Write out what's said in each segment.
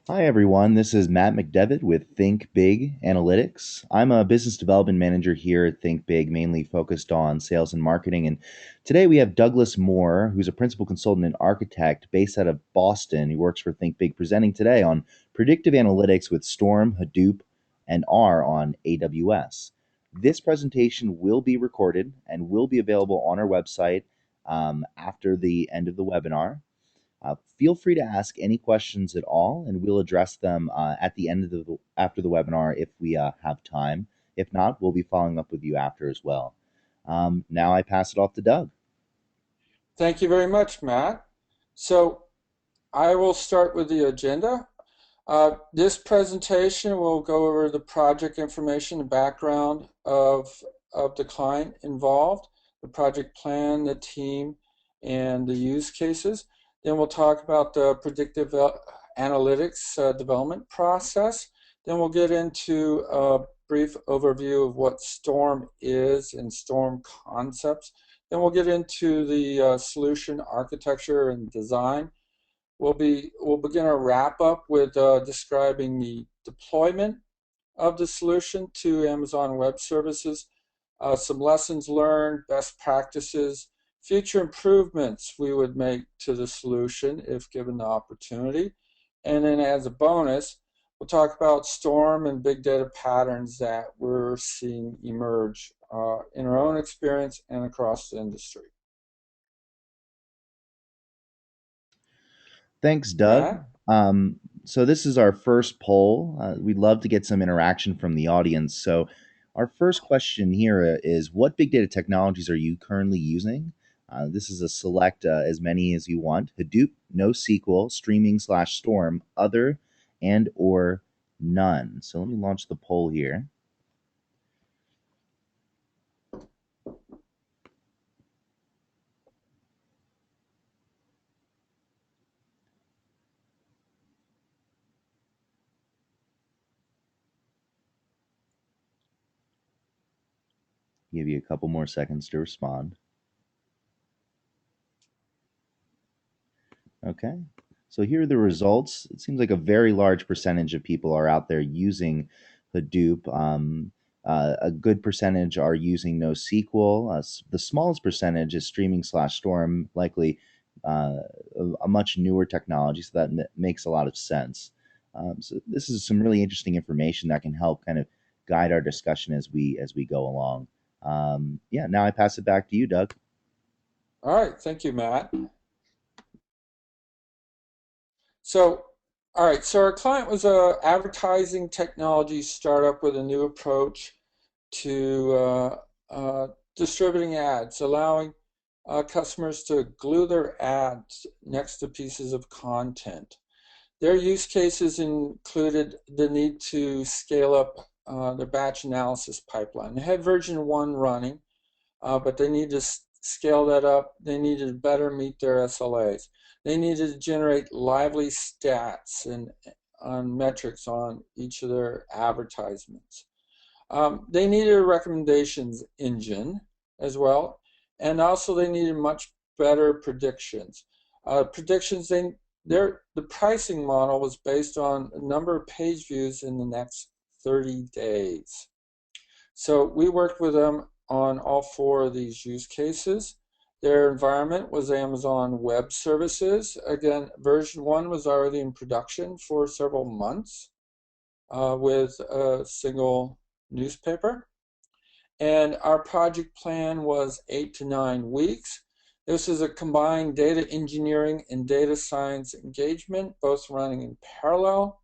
Hi, everyone. This is Matt McDevitt with Think Big Analytics. I'm a business development manager here at Think Big, mainly focused on sales and marketing. And today we have Douglas Moore, who's a principal consultant and architect based out of Boston. He works for Think Big, presenting today on predictive analytics with Storm, Hadoop, and R on AWS. This presentation will be recorded and will be available on our website after the end of the webinar. Feel free to ask any questions at all, and we'll address them at the end of after the webinar if we have time. If not, we'll be following up with you after as well. Now I pass it off to Doug. Thank you very much, Matt. So I will start with the agenda. This presentation will go over the project information, the background of the client involved, the project plan, the team, and the use cases. Then we'll talk about the predictive analytics development process. Then we'll get into a brief overview of what Storm is and Storm concepts. Then we'll get into the solution architecture and design. We'll begin our wrap up with describing the deployment of the solution to Amazon Web Services, some lessons learned, best practices, future improvements we would make to the solution if given the opportunity. And then as a bonus, we'll talk about storm and big data patterns that we're seeing emerge in our own experience and across the industry. Thanks, Doug. Matt? So this is our first poll. We'd love to get some interaction from the audience. So our first question here is, what big data technologies are you currently using? This is a select as many as you want: Hadoop, NoSQL, streaming/storm, other, and or none. So let me launch the poll here. Give you a couple more seconds to respond. Okay. So here are the results. It seems like a very large percentage of people are out there using Hadoop. A good percentage are using NoSQL. The smallest percentage is streaming/storm, likely a much newer technology, so that makes a lot of sense. So this is some really interesting information that can help kind of guide our discussion as we go along. Yeah, now I pass it back to you, Doug. All right, thank you, Matt. So, all right, so our client was a advertising technology startup with a new approach to distributing ads, allowing customers to glue their ads next to pieces of content. Their use cases included the need to scale up their batch analysis pipeline. They had version 1 running, but they need to scale that up. They needed to better meet their SLAs. They needed to generate lively stats and on metrics on each of their advertisements. They needed a recommendations engine as well, and also they needed much better predictions. Predictions, the pricing model was based on a number of page views in the next 30 days. So we worked with them on all four of these use cases. Their environment was Amazon Web Services. Again, version 1 was already in production for several months with a single newspaper. And our project plan was 8 to 9 weeks. This is a combined data engineering and data science engagement, both running in parallel.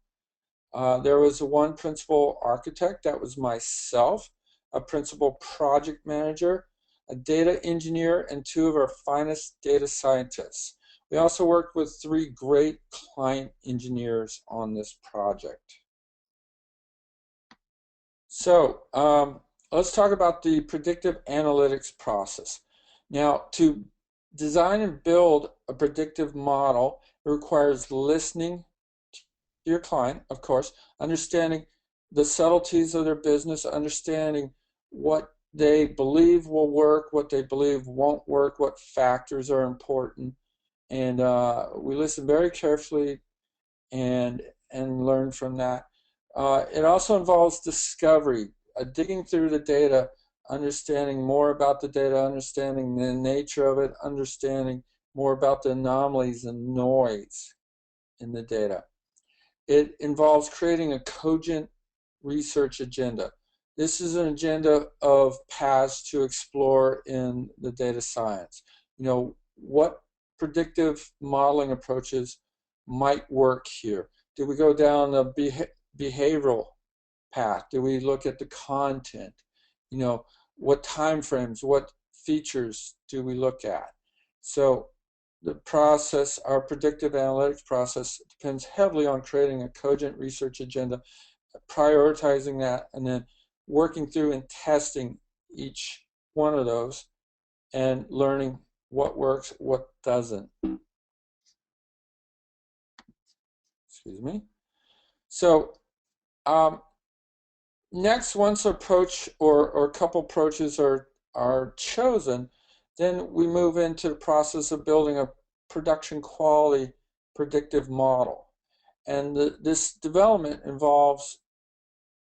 There was one principal architect, that was myself, a principal project manager, a data engineer, and 2 of our finest data scientists. We also worked with 3 great client engineers on this project. So let's talk about the predictive analytics process. Now, to design and build a predictive model, it requires listening to your client, of course, understanding the subtleties of their business, understanding what they believe will work, what they believe won't work, what factors are important. And we listen very carefully and and learn from that. It also involves discovery, digging through the data, understanding more about the data, understanding the nature of it, understanding more about the anomalies and noise in the data. It involves creating a cogent research agenda. This is an agenda of paths to explore in the data science. What predictive modeling approaches might work here? Do we go down a behavioral path? Do we look at the content? What time frames, what features do we look at? So the process, our predictive analytics process, depends heavily on creating a cogent research agenda, prioritizing that, and then working through and testing each one of those and learning what works, what doesn't. Excuse me. So next, once approach or a couple approaches are chosen, then we move into the process of building a production quality predictive model. And this development involves,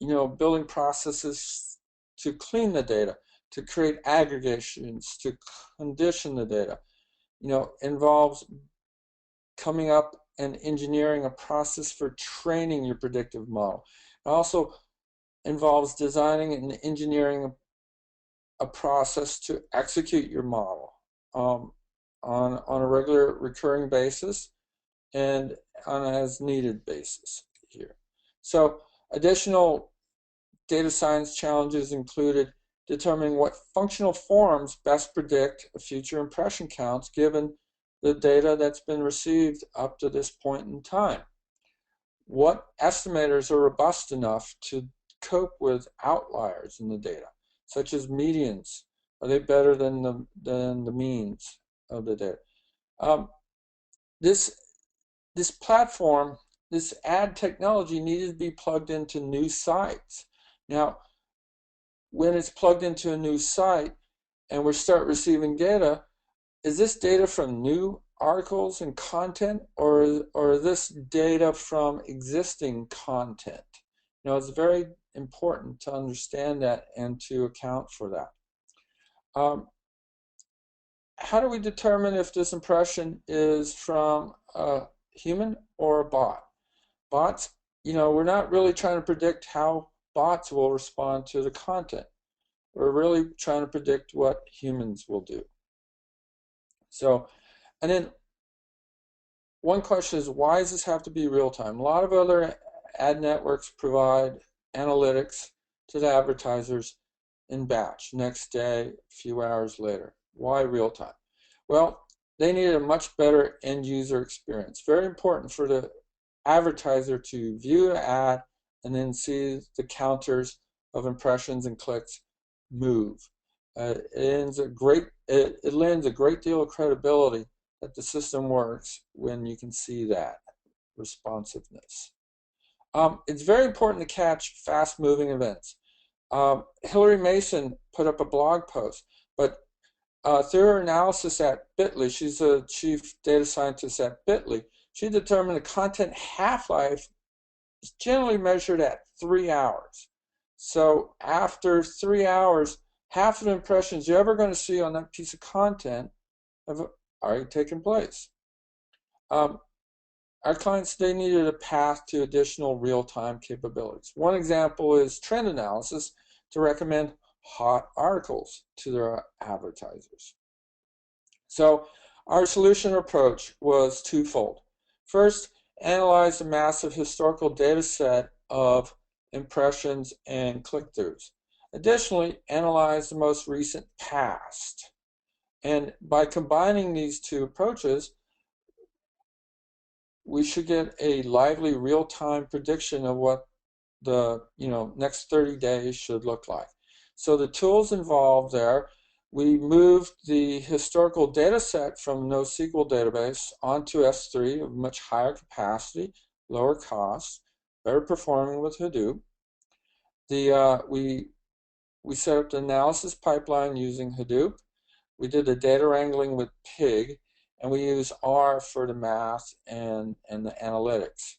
building processes to clean the data, to create aggregations, to condition the data. Involves coming up and engineering a process for training your predictive model. It also involves designing and engineering a process to execute your model on a regular recurring basis and on an as needed basis here. So additional data science challenges included determining what functional forms best predict future impression counts given the data that's been received up to this point in time. What estimators are robust enough to cope with outliers in the data, such as medians? Are they better than the means of the data? This platform, this ad technology needed to be plugged into new sites. Now, when it's plugged into a new site and we start receiving data, is this data from new articles and content, or is this data from existing content? It's very important to understand that and to account for that. How do we determine if this impression is from a human or a bot? Bots, we're not really trying to predict how bots will respond to the content. We're really trying to predict what humans will do. So, and then one question is, why does this have to be real time? A lot of other ad networks provide analytics to the advertisers in batch, next day, a few hours later. Why real time? Well, they need a much better end user experience. Very important for the advertiser to view an ad and then see the counters of impressions and clicks move. It lends a great deal of credibility that the system works when you can see that responsiveness. It's very important to catch fast-moving events. Hillary Mason put up a blog post, but through her analysis at Bitly, she's a chief data scientist at Bitly, she determined the content half-life is generally measured at 3 hours. So after 3 hours, half of the impressions you're ever going to see on that piece of content have already taken place. Our clients, they needed a path to additional real-time capabilities. One example is trend analysis to recommend hot articles to their advertisers. So our solution approach was twofold. First, analyze a massive historical data set of impressions and click-throughs. Additionally, analyze the most recent past. And by combining these two approaches, we should get a lively real-time prediction of what the next 30 days should look like. So the tools involved there, we moved the historical data set from NoSQL database onto S3 of much higher capacity, lower cost, better performing with Hadoop. We set up the analysis pipeline using Hadoop. We did the data wrangling with Pig, and we use R for the math and the analytics.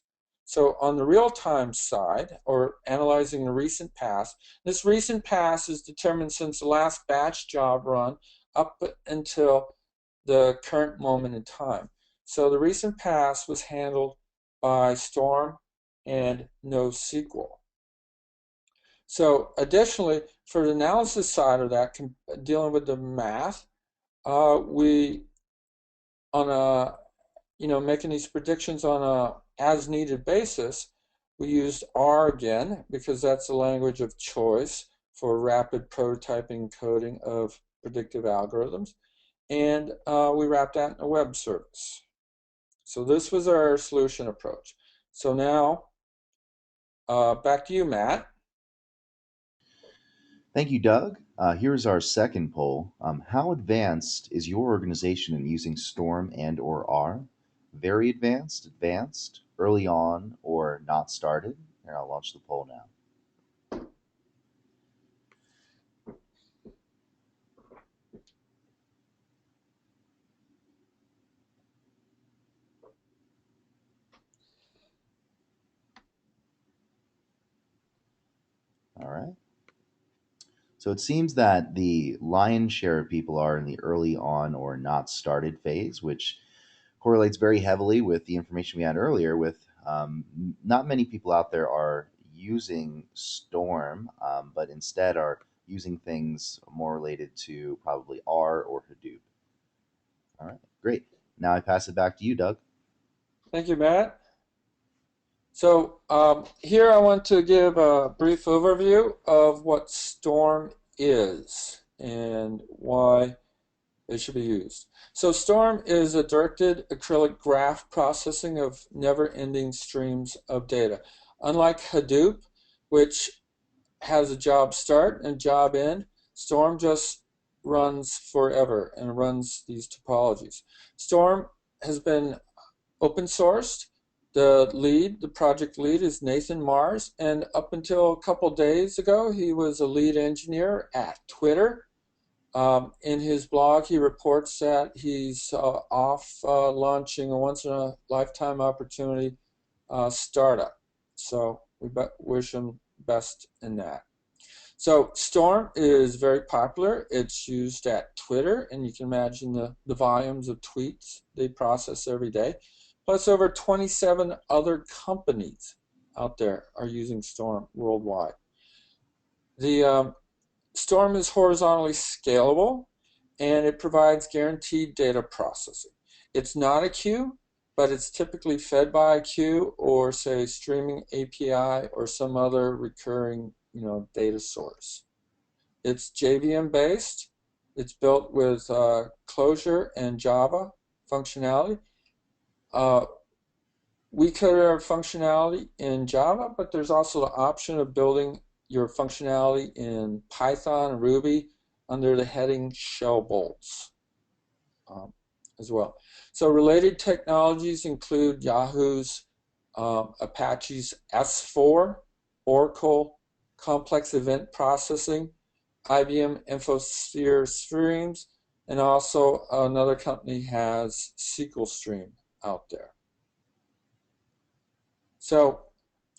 So on the real-time side, or analyzing the recent past, this recent past is determined since the last batch job run up until the current moment in time. So the recent past was handled by Storm and NoSQL. So additionally, for the analysis side of that, dealing with the math, we on a making these predictions on a as needed basis, we used R again because that's the language of choice for rapid prototyping coding of predictive algorithms, and we wrapped that in a web service. So this was our solution approach. So now back to you, Matt. Thank you, Doug. Here's our second poll. How advanced is your organization in using Storm and or R? Very advanced, advanced, early on, or not started? Here, I'll launch the poll now. All right. So it seems that the lion's share of people are in the early on or not started phase, which correlates very heavily with the information we had earlier with not many people out there are using Storm, but instead are using things more related to probably R or Hadoop. All right, great. Now I pass it back to you, Doug. Thank you, Matt. So here I want to give a brief overview of what Storm is and why it should be used. So Storm is a directed acrylic graph processing of never-ending streams of data. Unlike Hadoop, which has a job start and job end, Storm just runs forever and runs these topologies. Storm has been open sourced. The project lead is Nathan Mars, and up until a couple days ago, he was a lead engineer at Twitter. In his blog, he reports that he's off launching a once-in-a-lifetime opportunity startup. So we wish him best in that. So Storm is very popular. It's used at Twitter, and you can imagine the volumes of tweets they process every day. Plus, over 27 other companies out there are using Storm worldwide. The Storm is horizontally scalable, and it provides guaranteed data processing. It's not a queue, but it's typically fed by a queue or, say, streaming API or some other recurring data source. It's JVM based. It's built with Clojure and Java functionality. We cover our functionality in Java, but there's also the option of building your functionality in Python and Ruby under the heading shell bolts as well. So related technologies include Yahoo's Apache's S4, Oracle, complex event processing, IBM InfoSphere Streams, and also another company has SQL Stream out there. So,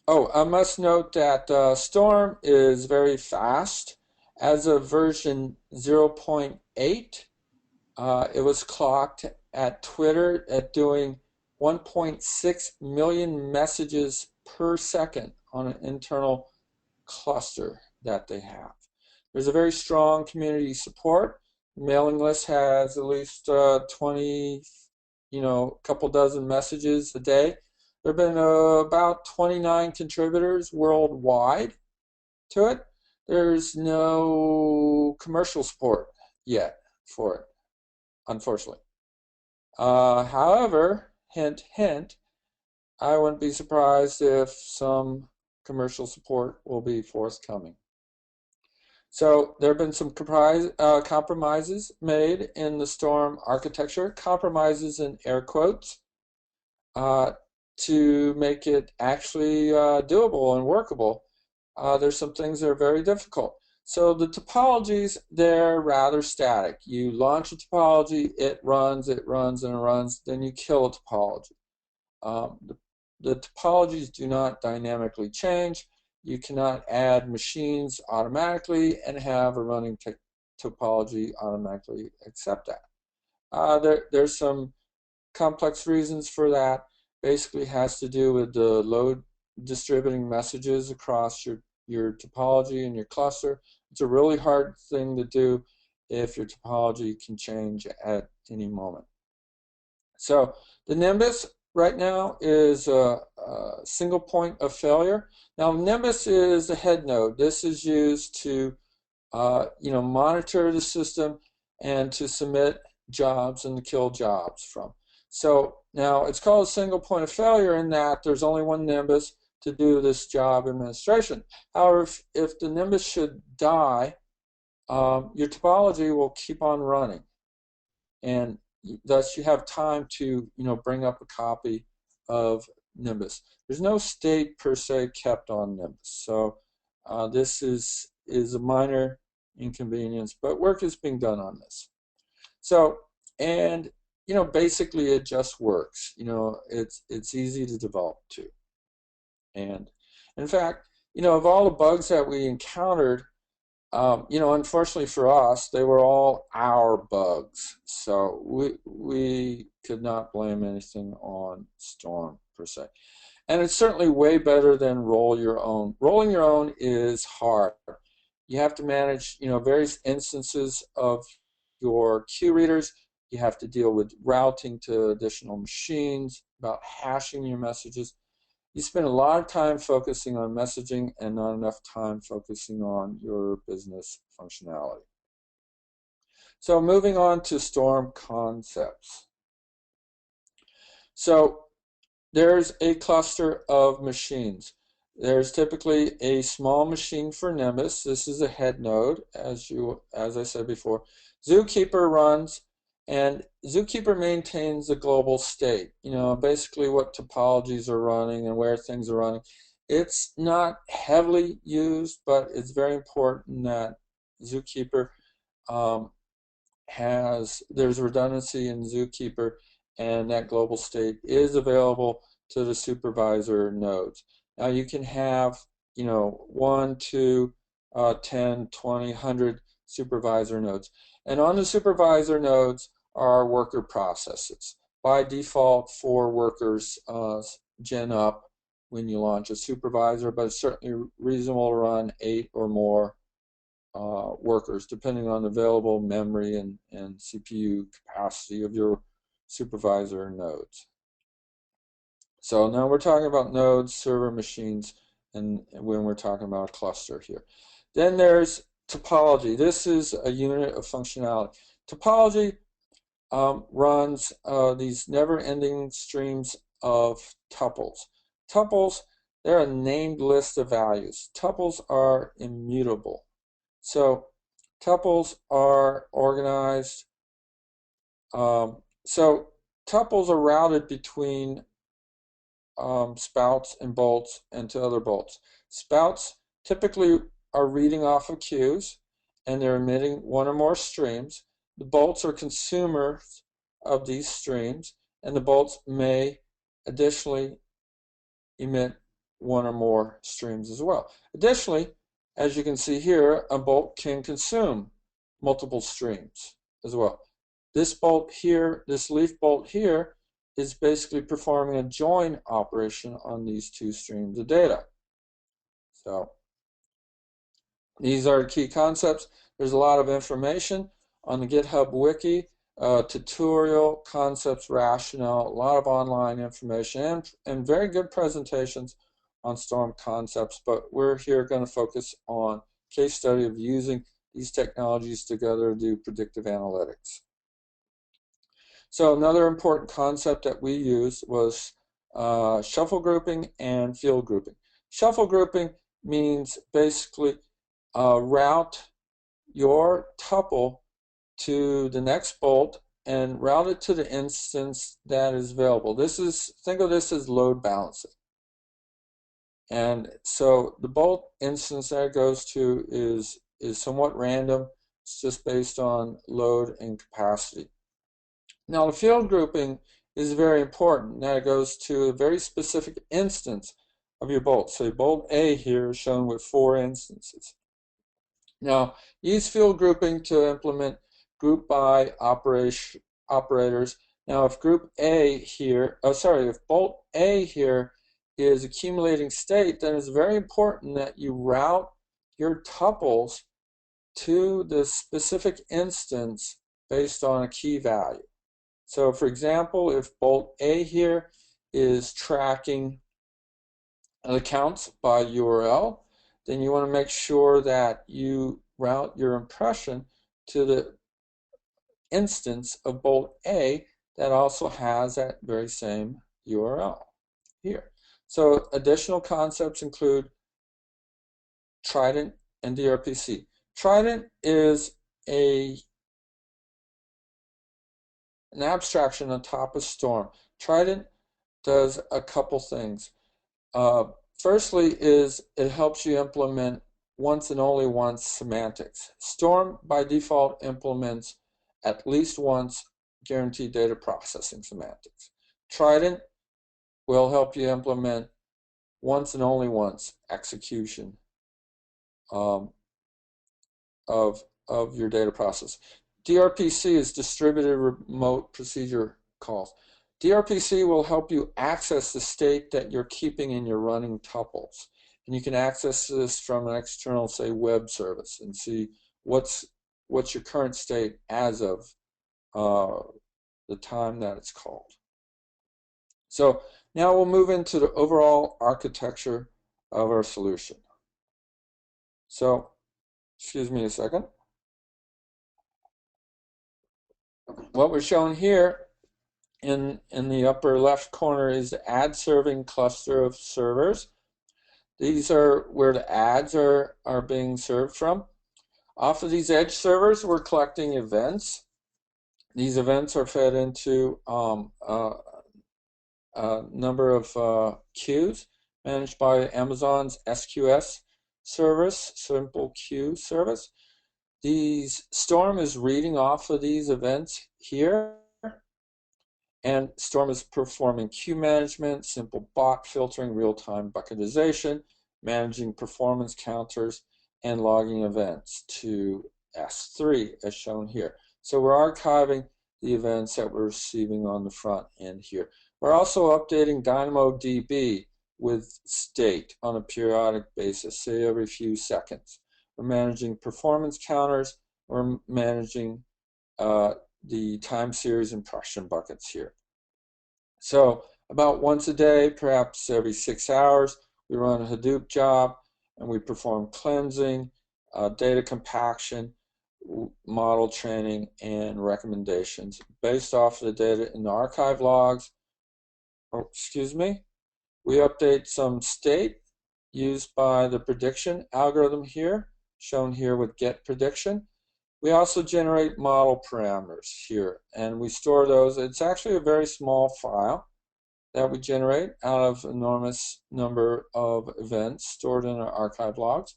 I must note that Storm is very fast. As of version 0.8, it was clocked at Twitter at doing 1.6 million messages per second on an internal cluster that they have. There's a very strong community support. The mailing list has at least 20, a couple dozen messages a day. There have been about 29 contributors worldwide to it. There's no commercial support yet for it, unfortunately. However, hint, hint, I wouldn't be surprised if some commercial support will be forthcoming. So there have been some compromises made in the Storm architecture, compromises in air quotes, to make it actually doable and workable. There's some things that are very difficult. So the topologies, they're rather static. You launch a topology, it runs, and it runs, then you kill a topology. the topologies do not dynamically change. You cannot add machines automatically and have a running topology automatically accept that. There's some complex reasons for that. Basically has to do with the load distributing messages across your topology and your cluster. It's a really hard thing to do if your topology can change at any moment. So the Nimbus right now is a single point of failure. Now Nimbus is a head node. This is used to monitor the system and to submit jobs and to kill jobs from. So now it's called a single point of failure in that there's only one Nimbus to do this job administration. However, if the Nimbus should die, your topology will keep on running, and thus you have time to bring up a copy of Nimbus. There's no state per se kept on Nimbus, so this is a minor inconvenience, but work is being done on this. So, and basically it just works. It's easy to develop too. And in fact, of all the bugs that we encountered, unfortunately for us, they were all our bugs. So we could not blame anything on Storm per se. And it's certainly way better than roll your own. Rolling your own is hard. You have to manage, various instances of your queue readers. You have to deal with routing to additional machines, about hashing your messages. You spend a lot of time focusing on messaging and not enough time focusing on your business functionality. So moving on to Storm concepts. So there's a cluster of machines. There's typically a small machine for Nimbus. This is a head node, as I said before. Zookeeper runs, and Zookeeper maintains the global state. Basically what topologies are running and where things are running. It's not heavily used, but it's very important that Zookeeper there's redundancy in Zookeeper, and that global state is available to the supervisor nodes. Now you can have 1, 2, 10, 20, 100 supervisor nodes. And on the supervisor nodes are worker processes. By default, 4 workers gen up when you launch a supervisor, but it's certainly reasonable to run 8 or more workers, depending on available memory and CPU capacity of your supervisor nodes. So now we're talking about nodes, server machines, and when we're talking about a cluster here. Then there's topology. This is a unit of functionality. Topology runs these never-ending streams of tuples. Tuples, they're a named list of values. Tuples are immutable. So tuples are organized. So tuples are routed between spouts and bolts and to other bolts. Spouts typically are reading off of queues, and they're emitting one or more streams. The bolts are consumers of these streams, and the bolts may additionally emit one or more streams as well. Additionally, as you can see here, a bolt can consume multiple streams as well. This bolt here, this leaf bolt here, is basically performing a join operation on these 2 streams of data. So these are key concepts. There's a lot of information on the GitHub wiki, tutorial, concepts, rationale, a lot of online information, and very good presentations on Storm concepts, but we're here going to focus on case study of using these technologies together to do predictive analytics. So another important concept that we used was shuffle grouping and field grouping. Shuffle grouping means basically route your tuple to the next bolt and route it to the instance that is available. Think of this as load balancing. And so the bolt instance that it goes to is somewhat random. It's just based on load and capacity. Now the field grouping is very important. Now it goes to a very specific instance of your bolt. So bolt A here is shown with 4 instances. Now, use field grouping to implement group by operators. Now, if group A here, if bolt A here is accumulating state, then it's very important that you route your tuples to the specific instance based on a key value. So, for example, if bolt A here is tracking accounts by URL, then you want to make sure that you route your impression to the instance of bolt A that also has that very same URL here. So additional concepts include Trident and DRPC. Trident is an abstraction on top of Storm. Trident does a couple things. Firstly is it helps you implement once and only once semantics. Storm by default implements at least once guaranteed data processing semantics. Trident will help you implement once and only once execution of your data process. DRPC is distributed remote procedure calls. DRPC will help you access the state that you're keeping in your running tuples. And you can access this from an external, say, web service and see what's your current state as of the time that it's called. So now we'll move into the overall architecture of our solution. So, excuse me a second. What we're showing here in the upper left corner is the ad serving cluster of servers. These are where the ads are being served from. Off of these edge servers, we're collecting events. These events are fed into a number of queues managed by Amazon's SQS service, Simple Queue service. Storm is reading off of these events here, and Storm is performing queue management, simple bot filtering, real-time bucketization, managing performance counters, and logging events to S3 as shown here. So we're archiving the events that we're receiving on the front end here. We're also updating DynamoDB with state on a periodic basis, say every few seconds. We're managing performance counters. We're managing the time series impression buckets here. So about once a day, perhaps every 6 hours, we run a Hadoop job and we perform cleansing, data compaction, model training, and recommendations based off of the data in the archive logs. We update some state used by the prediction algorithm here, shown here with get prediction. We also generate model parameters here, and we store those. It's actually a very small file that we generate out of an enormous number of events stored in our archive logs.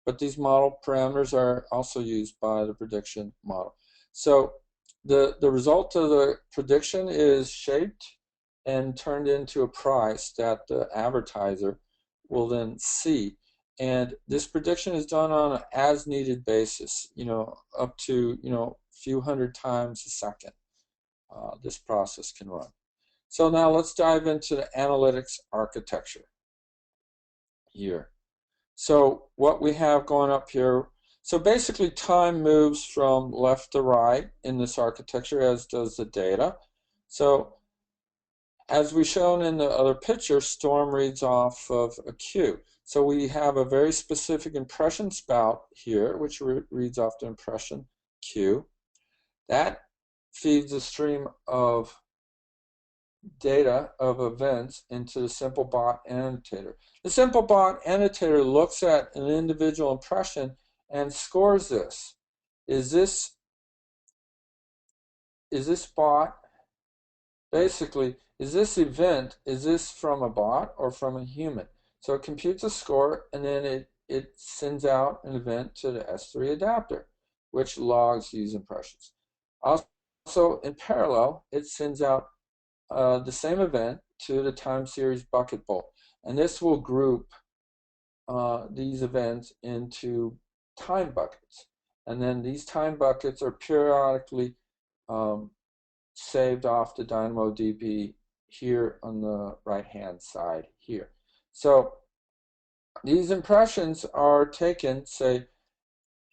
But these model parameters are also used by the prediction model. So the result of the prediction is shaped and turned into a price that the advertiser will then see. And this prediction is done on an as-needed basis, up to, a few hundred times a second. This process can run. So now let's dive into the analytics architecture here. So what we have going up here, so basically time moves from left to right in this architecture, as does the data. So as we shown in the other picture, Storm reads off of a queue. So we have a very specific impression spout here, which reads off the impression queue. That feeds a stream of data of events into the simple bot annotator. The simple bot annotator looks at an individual impression and scores this. Is this bot, basically, is this event, is this from a bot or from a human? So it computes a score, and then it sends out an event to the S3 adapter, which logs these impressions. Also, in parallel, it sends out the same event to the time series bucket bowl. And this will group these events into time buckets. And then these time buckets are periodically um, saved off to DynamoDB here on the right-hand side here. So these impressions are taken, say,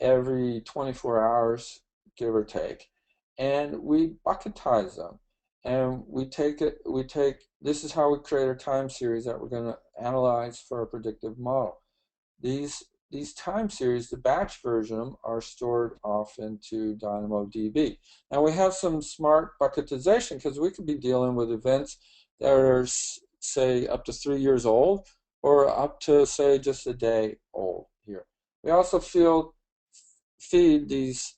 every 24 hours, give or take, and we bucketize them. And this is how we create a time series that we're going to analyze for a predictive model. These time series, the batch version of them, are stored off into DynamoDB. Now we have some smart bucketization because we could be dealing with events that are, say, up to 3 years old or up to, say, just a day old here. We also feed this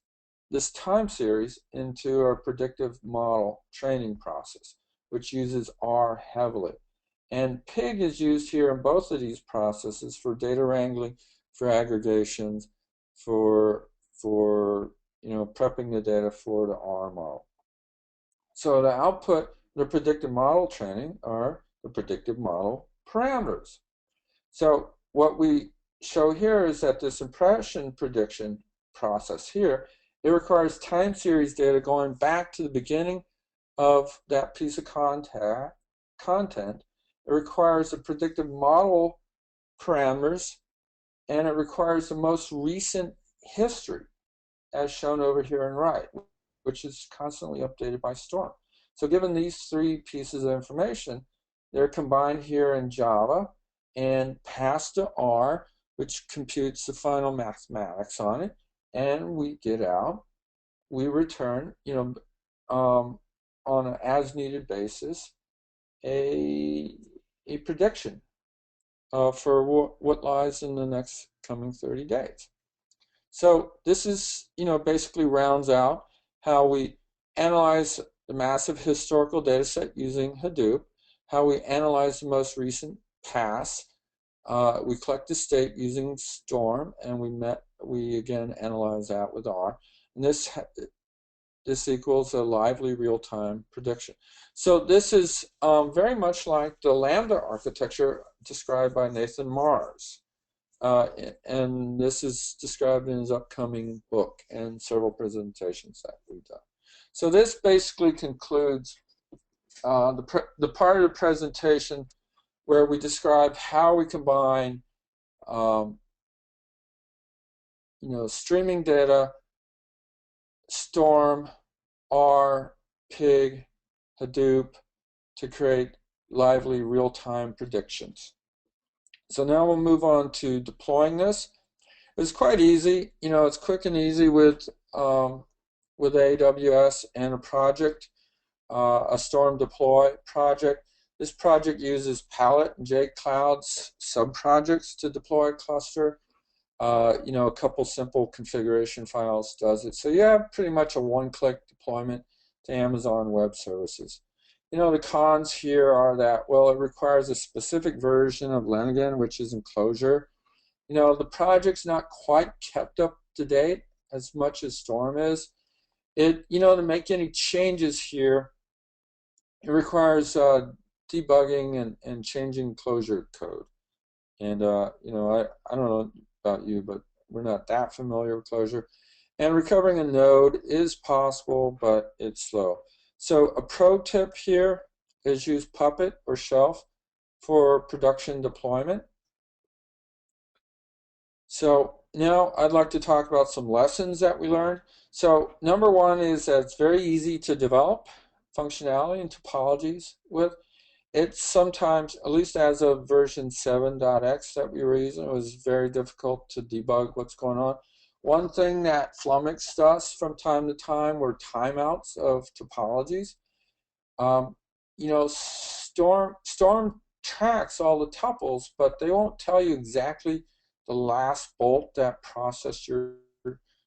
time series into our predictive model training process, which uses R heavily. And pig is used here in both of these processes for data wrangling, for aggregations, for prepping the data for the R model. So the output, the predictive model training, are the predictive model parameters. So what we show here is that this impression prediction process here, it requires time series data going back to the beginning of that piece of content. It requires the predictive model parameters, and it requires the most recent history, as shown over here on right, which is constantly updated by Storm. So given these three pieces of information, they're combined here in Java and passed to R, which computes the final mathematics on it, and we return, on an as-needed basis, a prediction for what lies in the next coming 30 days. So this is, basically rounds out how we analyze the massive historical data set using Hadoop, how we analyze the most recent past. We collect the state using Storm, and we again analyze that with R. And this equals a lively real-time prediction. So this is very much like the Lambda architecture described by Nathan Mars. And this is described in his upcoming book and several presentations that we've done. So this basically concludes the part of the presentation where we describe how we combine streaming data, Storm, R, Pig, Hadoop to create lively real-time predictions. So now we'll move on to deploying this. It's quite easy. It's quick and easy with AWS and a project, a Storm deploy project. This project uses Palette and JCloud's subprojects to deploy a cluster. A couple simple configuration files does it. So you have pretty much a one-click deployment to Amazon Web Services. The cons here are that, well, it requires a specific version of Lenigan, which is enclosure. The project's not quite kept up to date as much as Storm is. To make any changes here, it requires debugging and changing closure code. And, I don't know about you, but we're not that familiar with closure. And recovering a node is possible, but it's slow. So a pro tip here is use Puppet or Shelf for production deployment. So now I'd like to talk about some lessons that we learned. So number one is that it's very easy to develop functionality and topologies with. It's sometimes, at least as of version 7.x that we were using, it was very difficult to debug what's going on. One thing that flummoxed us from time to time were timeouts of topologies. Storm tracks all the tuples, but they won't tell you exactly the last bolt that processed your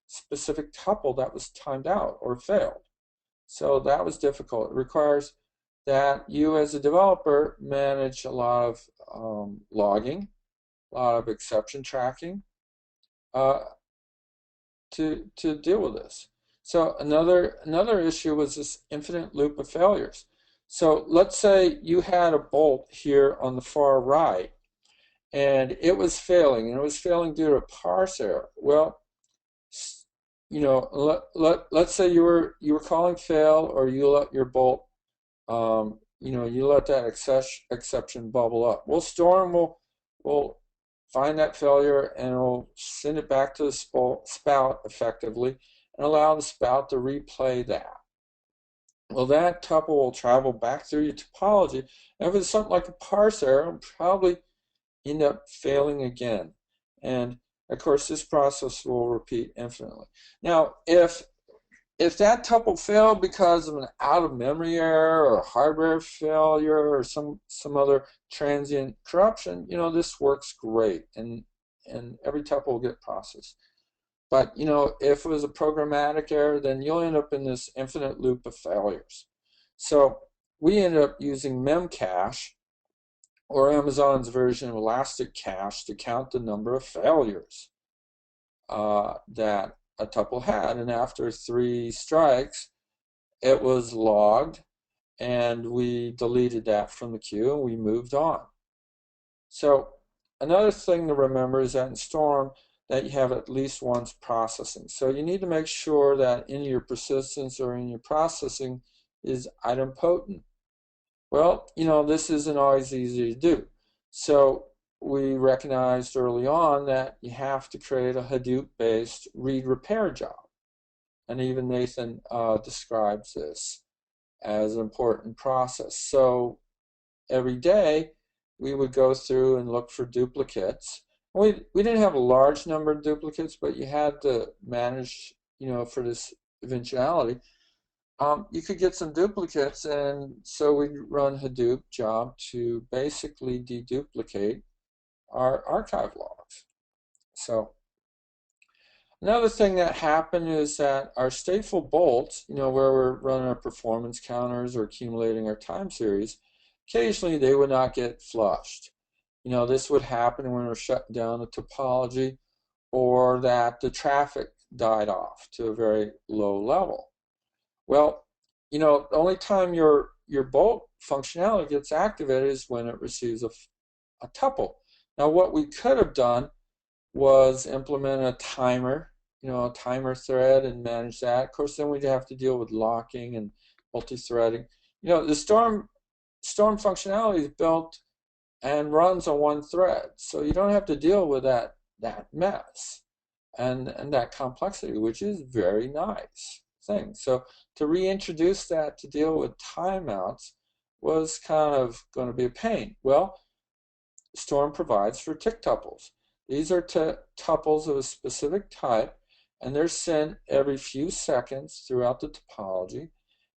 specific tuple that was timed out or failed. So that was difficult. It requires that you as a developer manage a lot of logging, a lot of exception tracking to deal with this. So another issue was this infinite loop of failures. So let's say you had a bolt here on the far right, and it was failing, and it was failing due to a parse error. Well, let's say you were calling fail, or you let your bolt, you let that exception bubble up. Well, Storm will find that failure and will send it back to the spout effectively and allow the spout to replay that. Well, that tuple will travel back through your topology, and if it's something like a parse error, it'll probably end up failing again. And of course, this process will repeat infinitely. Now, if that tuple failed because of an out of memory error or a hardware failure or some other transient corruption, this works great, and every tuple will get processed. But if it was a programmatic error, then you'll end up in this infinite loop of failures. So we ended up using Memcache, or Amazon's version of Elastic Cache, to count the number of failures that a tuple had. And after 3 strikes, it was logged, and we deleted that from the queue, and we moved on. So another thing to remember is that in Storm, that you have at least once processing. So you need to make sure that in your persistence or in your processing is idempotent. Well, this isn't always easy to do. So we recognized early on that you have to create a Hadoop-based read repair job. And even Nathan describes this as an important process. So every day we would go through and look for duplicates. We didn't have a large number of duplicates, but you had to manage, for this eventuality. You could get some duplicates, and so we run Hadoop job to basically deduplicate our archive logs. So another thing that happened is that our stateful bolts, where we're running our performance counters or accumulating our time series, occasionally they would not get flushed. This would happen when we're shutting down a topology, or that the traffic died off to a very low level. Well, the only time your bolt functionality gets activated is when it receives a tuple. Now, what we could have done was implement a timer, a timer thread, and manage that. Of course, then we'd have to deal with locking and multi-threading. The Storm functionality is built and runs on one thread, so you don't have to deal with that mess and that complexity, which is very nice thing. So to reintroduce that to deal with timeouts was kind of going to be a pain. Well, Storm provides for tick tuples. These are tuples of a specific type, and they're sent every few seconds throughout the topology.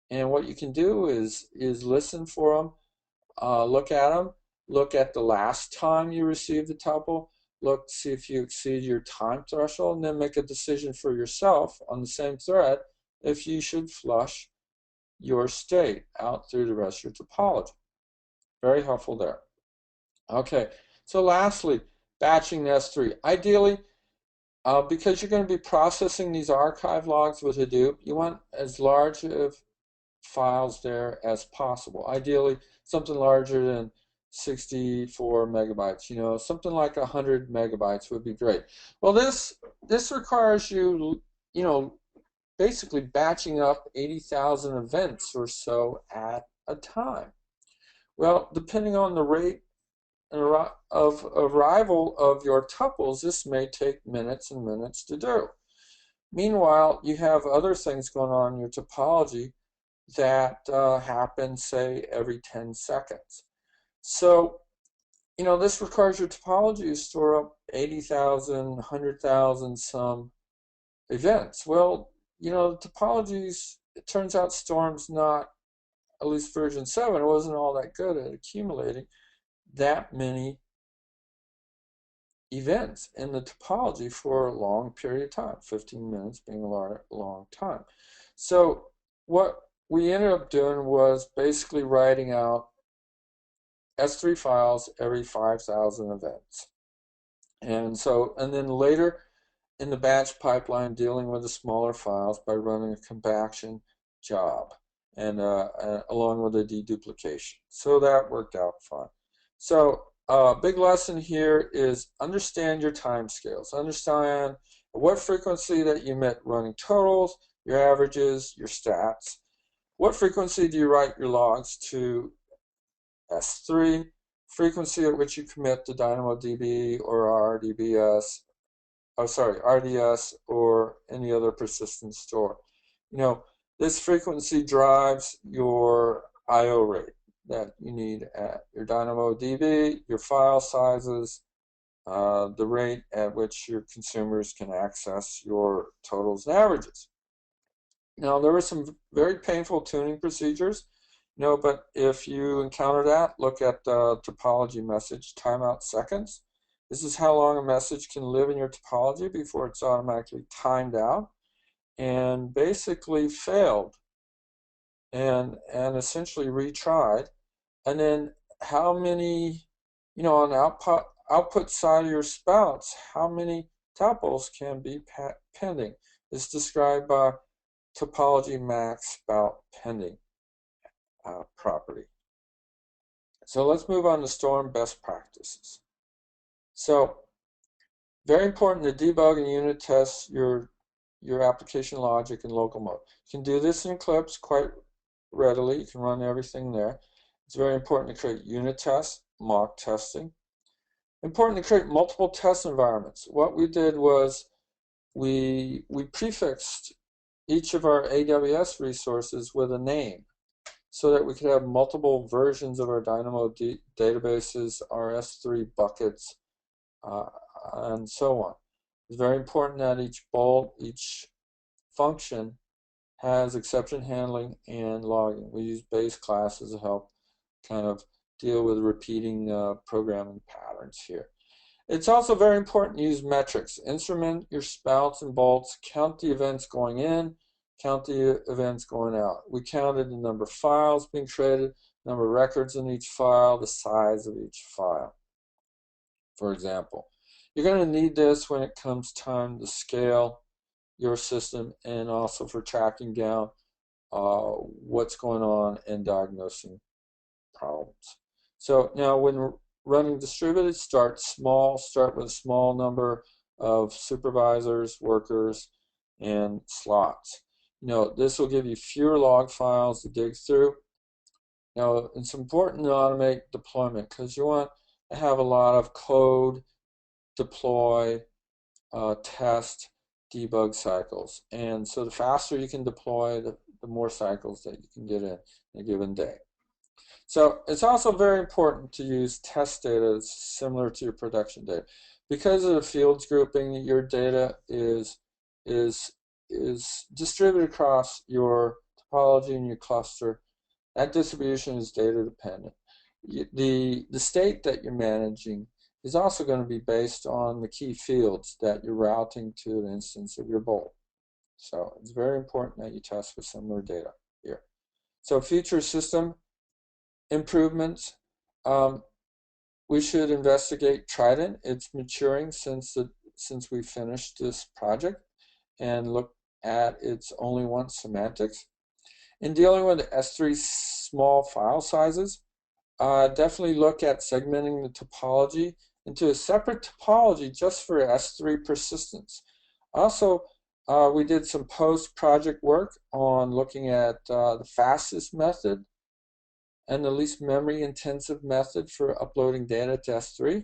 And what you can do is listen for them, look at them, look at the last time you received the tuple, look, see if you exceed your time threshold, and then make a decision for yourself on the same thread if you should flush your state out through the rest of your topology. Very helpful there. Okay, so lastly, batching S3. Ideally, because you're going to be processing these archive logs with Hadoop, you want as large of files there as possible. Ideally, something larger than 64 megabytes. Something like 100 megabytes would be great. Well, this requires you, basically batching up 80,000 events or so at a time. Well, depending on the rate of arrival of your tuples, this may take minutes and minutes to do. Meanwhile, you have other things going on in your topology that happen, say, every 10 seconds. So, this requires your topology to store up 80,000, 100,000 some events. Well, the topologies, it turns out Storm's not, at least version 7, it wasn't all that good at accumulating that many events in the topology for a long period of time, 15 minutes being a long time. So what we ended up doing was basically writing out S3 files every 5,000 events. And then later in the batch pipeline, dealing with the smaller files by running a compaction job. and along with the deduplication. So that worked out fine. So big lesson here is understand your time scales. Understand what frequency that you emit running totals, your averages, your stats. What frequency do you write your logs to S3? Frequency at which you commit to DynamoDB or RDBS, RDS or any other persistent store. You know, this frequency drives your I/O rate that you need at your DynamoDB, your file sizes, the rate at which your consumers can access your totals and averages. Now, there were some very painful tuning procedures, but if you encounter that, look at the topology message timeout seconds. This is how long a message can live in your topology before it's automatically timed out and basically failed and essentially retried. And then how many, on the output side of your spouts, how many tuples can be pending? It's described by topology max spout pending property. So let's move on to storm best practices. So very important to debug and unit test your application logic in local mode. You can do this in Eclipse quite readily. You can run everything there. It's very important to create unit tests, mock testing. Important to create multiple test environments. What we did was we prefixed each of our AWS resources with a name so that we could have multiple versions of our Dynamo databases, our S3 buckets, and so on. It's very important that each bolt, each function has exception handling and logging. We use base classes to help kind of deal with repeating programming patterns here. It's also very important to use metrics. Instrument your spouts and bolts, count the events going in, count the events going out. We counted the number of files being created, number of records in each file, the size of each file, for example. You're going to need this when it comes time to scale your system and also for tracking down what's going on and diagnosing problems. So now when running distributed, start small, start with a small number of supervisors, workers, and slots. This will give you fewer log files to dig through. Now, it's important to automate deployment because you want to have a lot of code, deploy, test, debug cycles. And so the faster you can deploy, the more cycles that you can get in a given day. So it's also very important to use test data similar to your production data. Because of the fields grouping, your data is distributed across your topology and your cluster. That distribution is data dependent. The state that you're managing is also going to be based on the key fields that you're routing to an instance of your bolt. So it's very important that you test with similar data here. So future system improvements, we should investigate Trident. It's maturing since we finished this project, and look at its only one semantics. In dealing with S3 small file sizes, definitely look at segmenting the topology into a separate topology just for S3 persistence. Also, we did some post-project work on looking at the fastest method and the least memory-intensive method for uploading data to S3.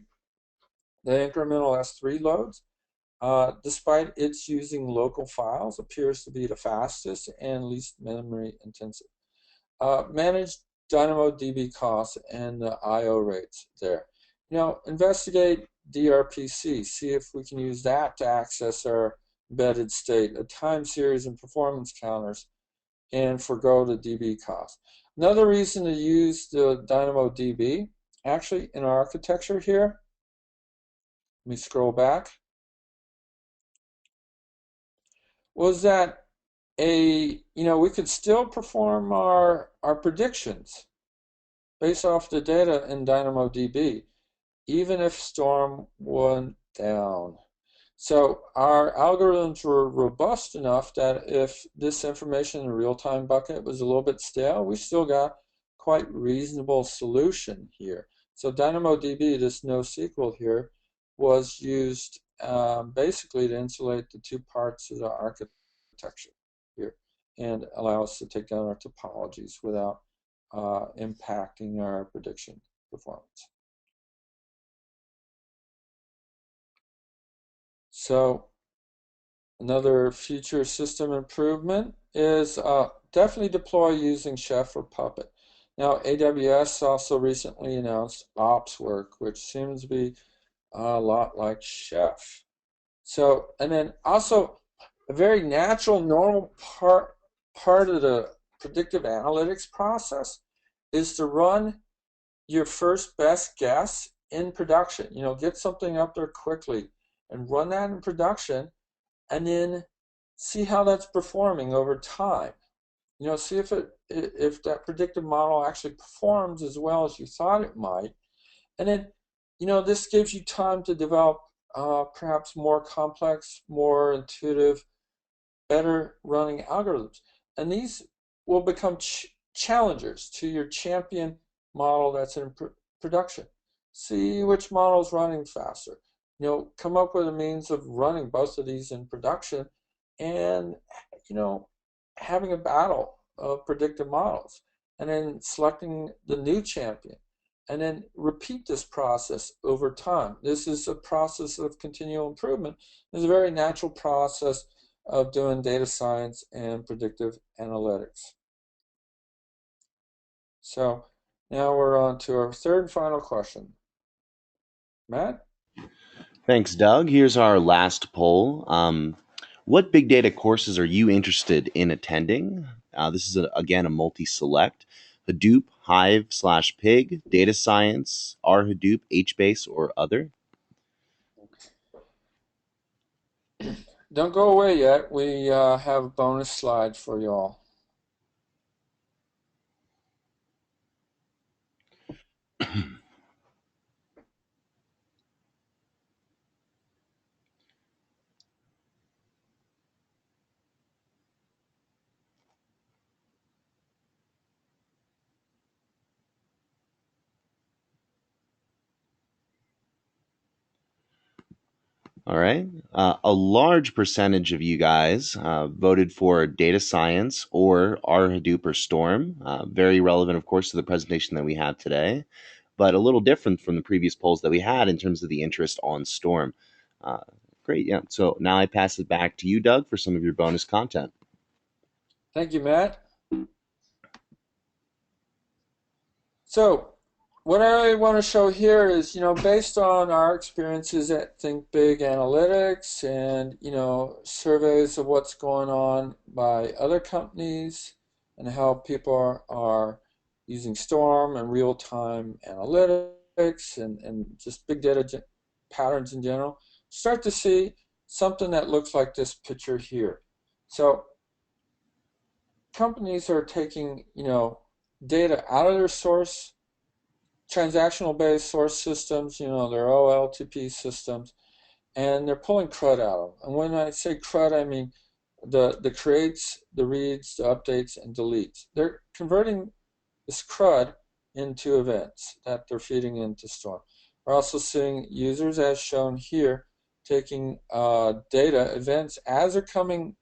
The incremental S3 loads, despite its using local files, appears to be the fastest and least memory-intensive. Manage DynamoDB costs and the I/O rates there. Investigate DRPC. See if we can use that to access our embedded state, a time series and performance counters, and forgo the DB cost. Another reason to use the DynamoDB, actually in our architecture here, let me scroll back, was that we could still perform our predictions based off the data in DynamoDB, even if Storm went down. So our algorithms were robust enough that if this information in the real-time bucket was a little bit stale, we still got quite reasonable solution here. So DynamoDB, this NoSQL here, was used basically to insulate the two parts of the architecture here and allow us to take down our topologies without impacting our prediction performance. So another future system improvement is definitely deploy using Chef or Puppet. Now, AWS also recently announced Ops Work, which seems to be a lot like Chef. So, and then also a very natural, normal part of the predictive analytics process is to run your first best guess in production. Get something up there quickly and run that in production and then see how that's performing over time. See if that predictive model actually performs as well as you thought it might. And then, this gives you time to develop perhaps more complex, more intuitive, better running algorithms. And these will become challengers to your champion model that's in production. See which model is running faster. Come up with a means of running both of these in production and, having a battle of predictive models and then selecting the new champion and then repeat this process over time. This is a process of continual improvement. It's a very natural process of doing data science and predictive analytics. So now we're on to our third and final question. Matt? Thanks, Doug. Here's our last poll. What big data courses are you interested in attending? This is, again, a multi-select. Hadoop, Hive/Pig, Data Science, R Hadoop, HBase, or other? Don't go away yet. We have a bonus slide for you all. All right. A large percentage of you guys voted for data science or R Hadoop or Storm. Very relevant, of course, to the presentation that we have today, but a little different from the previous polls that we had in terms of the interest on Storm. Uh, Great. Yeah. So now I pass it back to you, Doug, for some of your bonus content. Thank you, Matt. So what I want to show here is, based on our experiences at Think Big Analytics and, surveys of what's going on by other companies and how people are using Storm and real-time analytics and just big data patterns in general, start to see something that looks like this picture here. So companies are taking, data out of their source transactional based source systems, their OLTP systems, and they're pulling CRUD out of them. And when I say CRUD, I mean the creates, the reads, the updates, and deletes. They're converting this CRUD into events that they're feeding into Storm. We're also seeing users, as shown here, taking data events as they're coming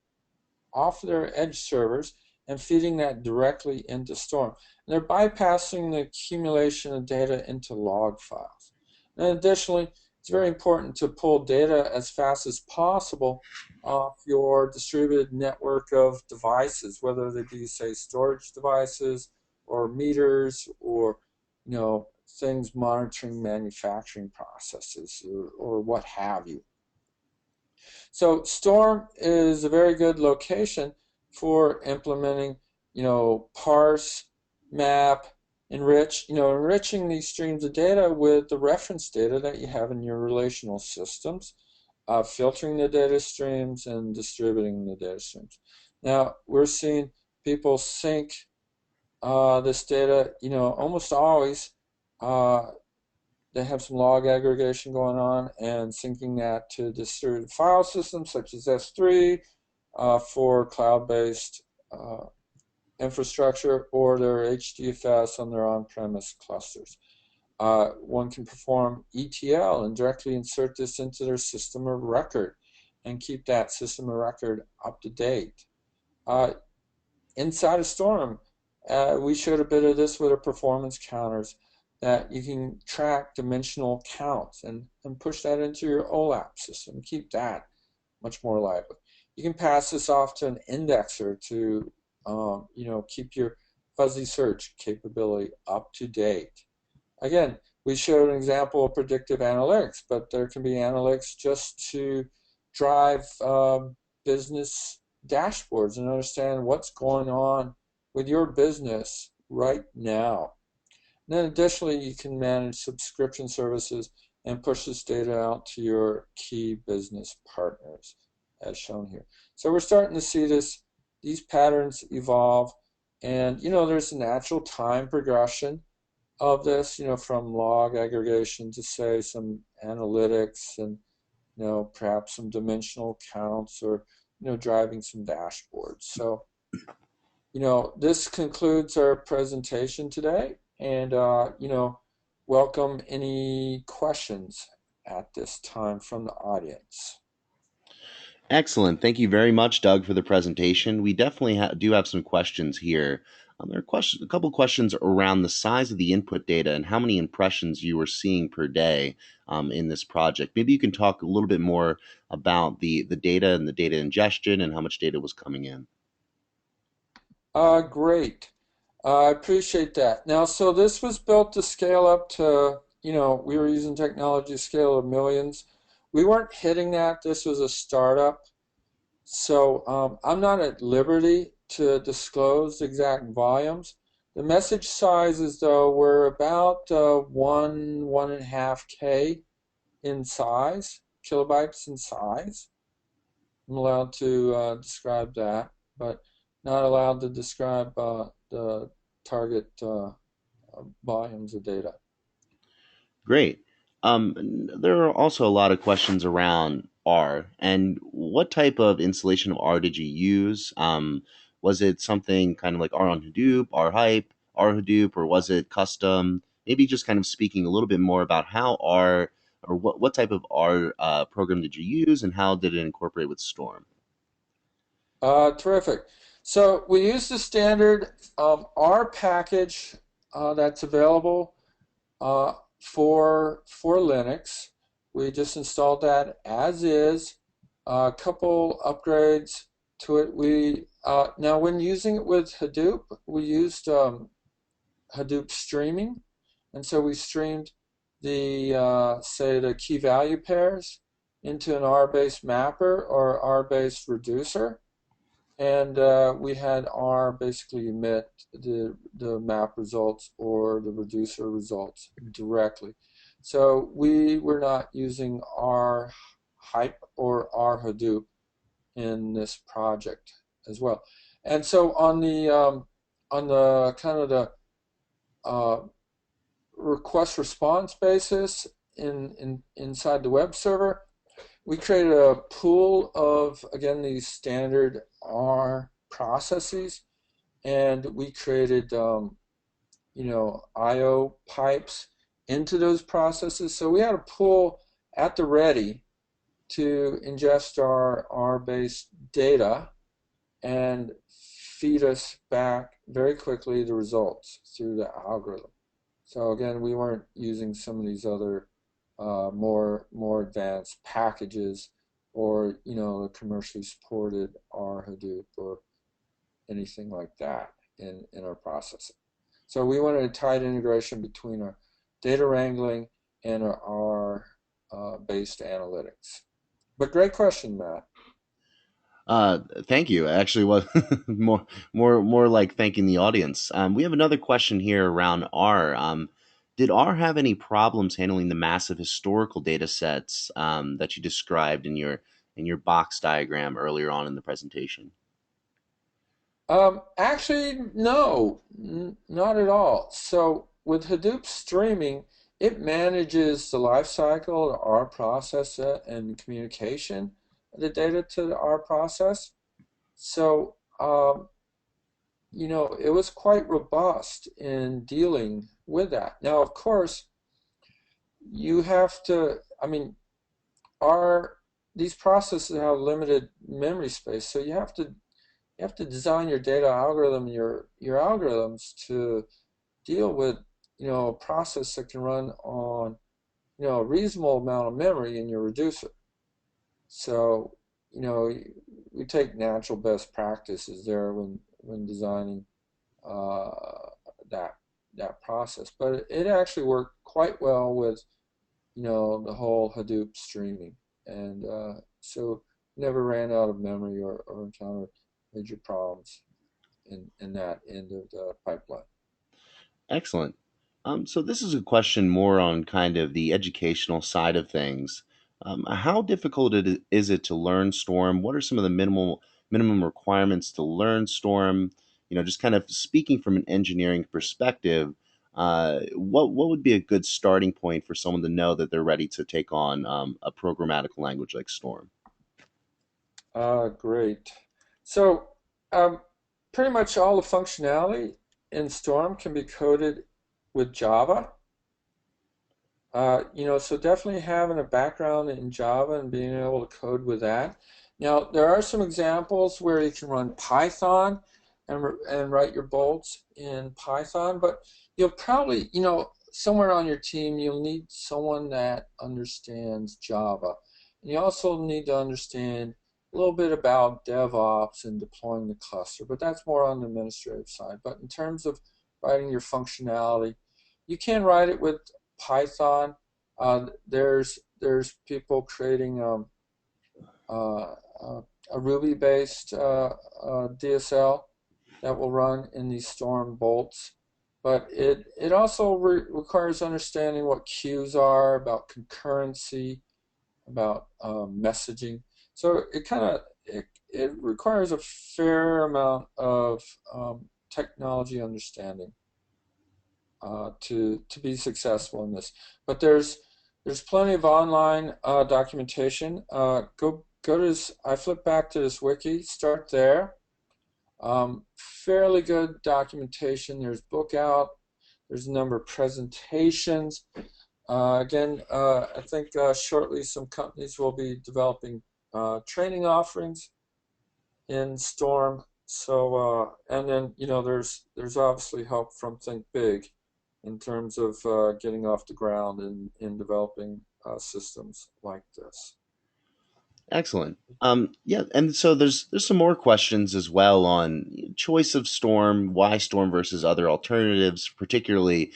off their edge servers and feeding that directly into Storm. And they're bypassing the accumulation of data into log files. And additionally, it's very important to pull data as fast as possible off your distributed network of devices, whether they be, say, storage devices or meters or, things monitoring manufacturing processes or what have you. So Storm is a very good location for implementing, parse, map, enrich, enriching these streams of data with the reference data that you have in your relational systems, filtering the data streams and distributing the data streams. Now, we're seeing people sync this data, almost always they have some log aggregation going on and syncing that to distributed file systems such as S3 for cloud-based infrastructure or their HDFS on their on-premise clusters. One can perform ETL and directly insert this into their system of record and keep that system of record up to date. Uh, Inside a storm, we showed a bit of this with our performance counters that you can track dimensional counts and push that into your OLAP system, keep that much more lively. You can pass this off to an indexer to keep your fuzzy search capability up to date. Again, we showed an example of predictive analytics, but there can be analytics just to drive business dashboards and understand what's going on with your business right now. And then additionally, you can manage subscription services and push this data out to your key business partners, as shown here. So we're starting to see these patterns evolve, and there's a natural time progression of this, from log aggregation to say some analytics and perhaps some dimensional counts or driving some dashboards. So this concludes our presentation today, and welcome any questions at this time from the audience. Excellent. Thank you very much, Doug, for the presentation. We definitely do have some questions here. There are a couple questions around the size of the input data and how many impressions you were seeing per day in this project. Maybe you can talk a little bit more about the data and the data ingestion and how much data was coming in. Great. I appreciate that. Now, so this was built to scale up to, we were using technology scale of millions. We weren't hitting that. This was a startup. So I'm not at liberty to disclose exact volumes. The message sizes, though, were about 1.5K in size, kilobytes in size. I'm allowed to describe that, but not allowed to describe the target volumes of data. Great. There are also a lot of questions around R and what type of installation of R did you use? Was it something kind of like R on Hadoop, R Hype, R Hadoop, or was it custom? Maybe just kind of speaking a little bit more about how R or what type of R program did you use and how did it incorporate with Storm? Terrific. So we use the standard R package that's available for Linux. We just installed that as is. A couple upgrades to it. We now when using it with Hadoop, we used Hadoop streaming, and so we streamed the say the key value pairs into an R-based mapper or R-based reducer, and we had R basically emit the map results or the reducer results directly. So we were not using R Hype or R Hadoop in this project as well. And so on the kind of the uh, request response basis inside the web server, we created a pool of, again, these standard R processes, and we created, I/O pipes into those processes. So we had a pool at the ready to ingest our R-based data and feed us back very quickly the results through the algorithm. So again, we weren't using some of these other more advanced packages or the commercially supported R Hadoop or anything like that in our processing. So we wanted a tight integration between our data wrangling and our based analytics. But great question, Matt. Thank you. Actually, was more like thanking the audience. We have another question here around R. Did R have any problems handling the massive historical data sets that you described in your box diagram earlier on in the presentation? Actually, no, not at all. So with Hadoop streaming, it manages the life cycle, the R process, and communication of the data to the R process. So, it was quite robust in dealing with that. Now, of course, you have to, I mean, our these processes have limited memory space, so you have to design your data algorithm, your algorithms to deal with, a process that can run on, a reasonable amount of memory in your reducer. So, you know, we take natural best practices there when designing uh, that that process. But it actually worked quite well with, the whole Hadoop streaming, and so never ran out of memory or encountered major problems in that end of the pipeline. Excellent. So this is a question more on kind of the educational side of things. How difficult is it to learn Storm? What are some of the minimum requirements to learn Storm? Just kind of speaking from an engineering perspective, what would be a good starting point for someone to know that they're ready to take on a programmatic language like Storm? Great. So, um, pretty much all the functionality in Storm can be coded with Java. So definitely having a background in Java and being able to code with that. Now, there are some examples where you can run Python and write your bolts in Python, but you'll probably, somewhere on your team, you'll need someone that understands Java. And you also need to understand a little bit about DevOps and deploying the cluster, but that's more on the administrative side. But in terms of writing your functionality, you can write it with Python. There's people creating uh, uh, a Ruby-based DSL that will run in these Storm bolts, but it also requires understanding what queues are, about concurrency, about messaging. So it requires a fair amount of technology understanding to be successful in this. But there's plenty of online documentation. Go to this. I flip back to this wiki. Start there. Fairly good documentation. There's book out. There's a number of presentations. Again, I think shortly some companies will be developing training offerings in Storm. So and then there's obviously help from Think Big in terms of getting off the ground in developing systems like this. Excellent. Yeah, and so there's some more questions as well on choice of Storm, why Storm versus other alternatives, particularly,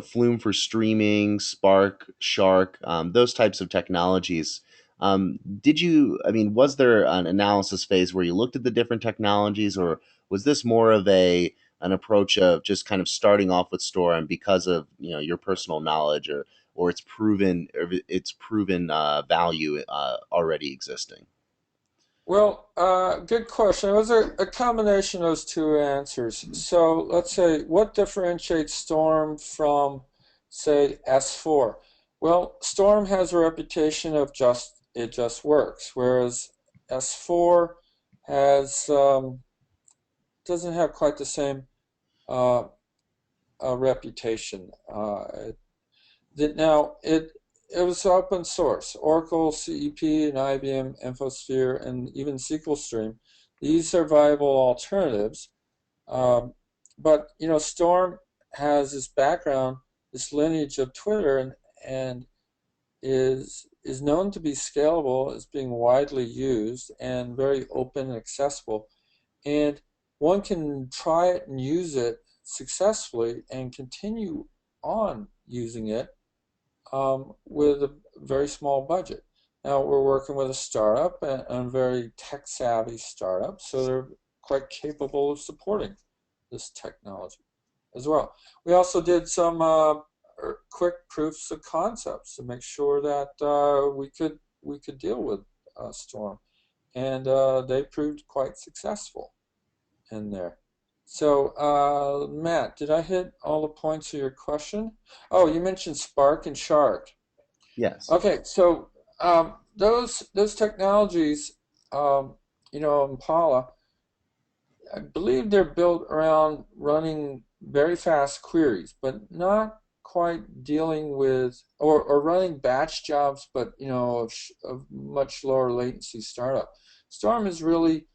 Flume for streaming, Spark, Shark, those types of technologies. Was there an analysis phase where you looked at the different technologies, or was this more of an approach of just kind of starting off with Storm because of your personal knowledge or its proven value already existing? Well, good question. It was a combination of those two answers. So let's say, what differentiates Storm from, say, S4? Well, Storm has a reputation of it just works, whereas S4 has doesn't have quite the same uh, reputation. Now it was open source. Oracle CEP and IBM InfoSphere and even SQL Stream. These are viable alternatives. Um, but Storm has this background, this lineage of Twitter, and is known to be scalable, as being widely used and very open and accessible. And one can try it and use it successfully and continue on using it with a very small budget. Now we're working with a startup and a very tech savvy startup, so they're quite capable of supporting this technology as well. We also did some quick proofs of concepts to make sure that we could deal with Storm, and they proved quite successful in there. So, Matt, did I hit all the points of your question? Oh, you mentioned Spark and Shard. Yes. Okay, so those technologies, Impala, I believe they're built around running very fast queries, but not quite dealing with or running batch jobs, but of much lower latency startup. Storm is really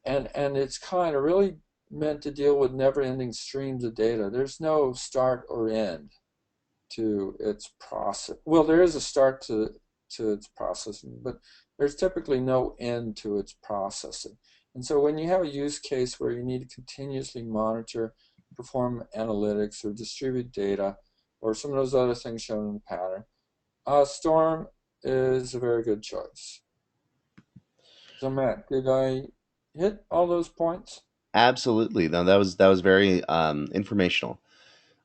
and it's kind of really meant to deal with never-ending streams of data. There's no start or end to its process. Well, there is a start to its processing, but there's typically no end to its processing. And so when you have a use case where you need to continuously monitor, perform analytics, or distribute data, or some of those other things shown in the pattern, Storm is a very good choice. So Matt, did I hit all those points? Absolutely. No, that was very informational.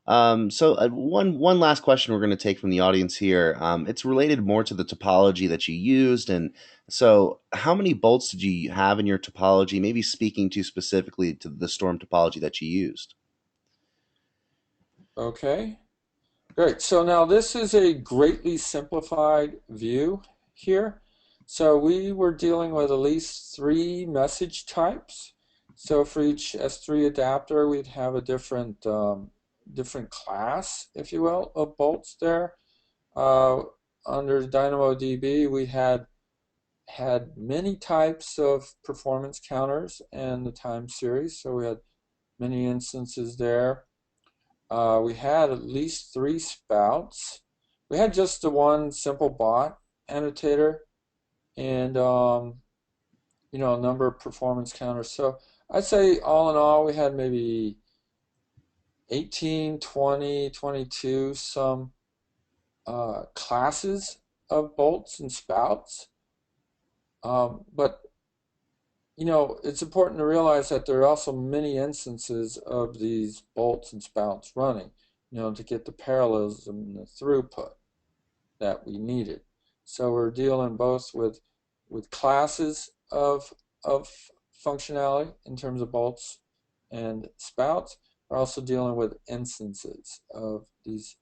One last question we're going to take from the audience here. It's related more to the topology that you used, and so how many bolts did you have in your topology? Maybe speaking to specifically to the storm topology that you used. Okay. Great. So now this is a greatly simplified view here. So we were dealing with at least three message types. So for each S3 adapter, we'd have a different class, if you will, of bolts there. Uh, Under DynamoDB, we had many types of performance counters and the time series. So we had many instances there. We had at least three spouts. We had just the one simple bot annotator and a number of performance counters. So I'd say all in all, we had maybe 18, 20, 22 some classes of bolts and spouts. But it's important to realize that there are also many instances of these bolts and spouts running, to get the parallelism and the throughput that we needed. So we're dealing both with classes of functionality in terms of bolts and spouts. We're also dealing with instances of these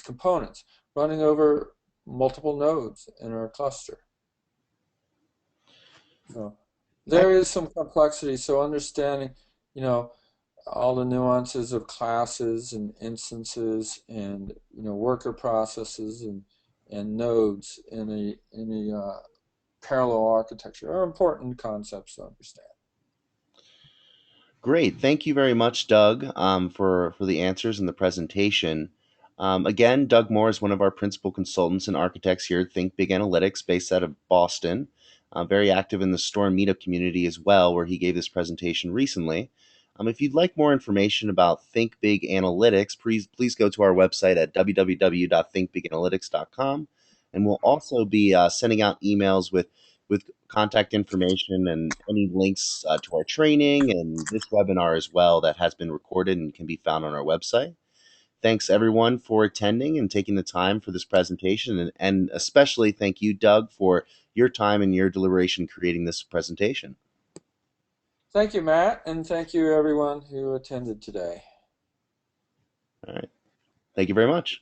components running over multiple nodes in our cluster. So there is some complexity. So understanding, you know, all the nuances of classes and instances and worker processes and nodes in a parallel architecture are important concepts to understand. Great. Thank you very much, Doug, for the answers and the presentation. Again, Doug Moore is one of our principal consultants and architects here at Think Big Analytics, based out of Boston. Very active in the Storm Meetup community as well, where he gave this presentation recently. If you'd like more information about Think Big Analytics, please go to our website at www.thinkbiganalytics.com. And we'll also be sending out emails with contact information and any links to our training and this webinar as well that has been recorded and can be found on our website. Thanks everyone for attending and taking the time for this presentation, and especially thank you, Doug, for your time and your deliberation creating this presentation. Thank you, Matt, and thank you everyone who attended today. All right. Thank you very much.